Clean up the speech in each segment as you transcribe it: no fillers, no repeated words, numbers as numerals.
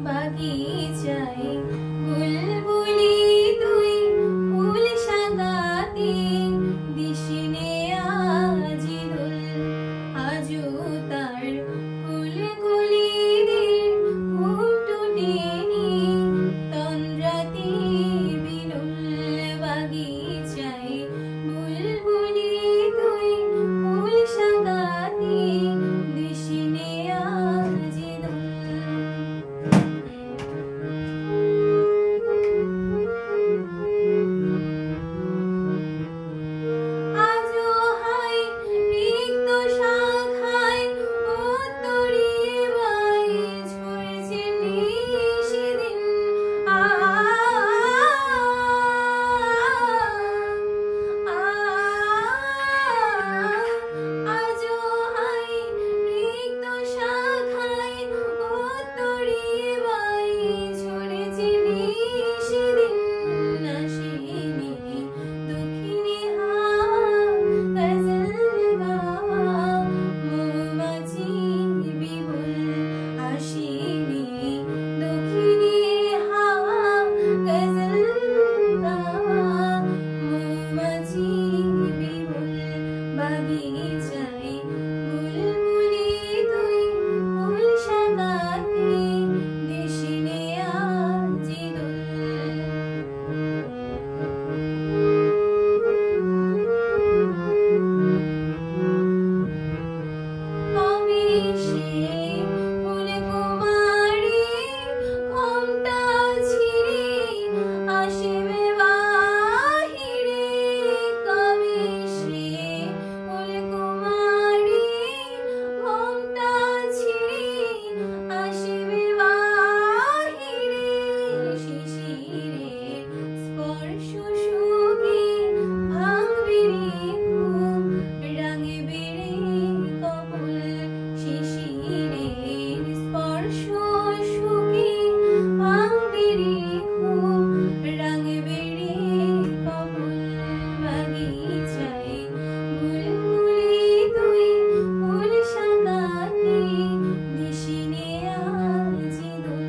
বাগিচায় বুলবুলি তুই ফুল সাগাতে দিশনে আজি দোল আজও তার ফুলগুলিদের ঘুম টুটেনি তন্দ্রাতে বিরল বাগিচায় বুলবুলি তুই ফুল সাগাতে দিশনে আজি দোল বাগিচায় বুলবুলি তুই ফুল সাগাতে দিশনে আজি দোল কবে সে ফুলকুমারী ঘোমটা ছিঁড়ে আসবে বাহিরে কবে সে ফুলকুমারী ঘোমটা ছিঁড়ে আসবে বাহিরে শিশিরে স্পর্শ সুখে ভাঙবে রে ঘুম রাঙবে রে কপল শিশিরে স্পর্শ সুখে ভাঙবে রে ঘুম রাঙবে রে কপল বাগিচায় বুলবুলি তুই ফুল সাগাতে দিশনে আজি দোল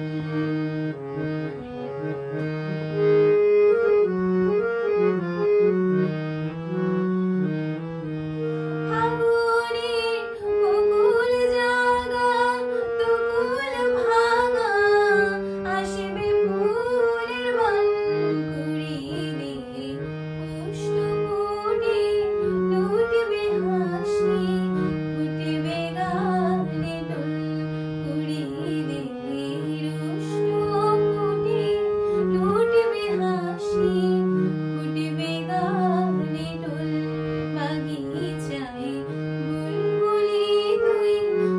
ফাগুনের বকুল জাগা দুকুল ভাঙা আসবে ফুলের বন কুড়িয়ে পুষ্ট ফুটে লুটবে হাসি ফুটবে গানে দোল কুড়িয়ে রুষ্ট ফুটে লুটবে হাসি ফুটবে গানে দোল বাগিচায় বুলবুলি তুই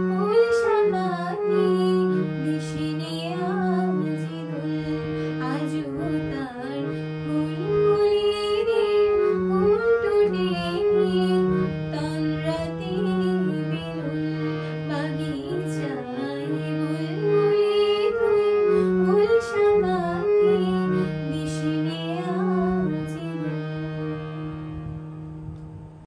ফুল সাগাতে দিশনে আজি দোল আজও তার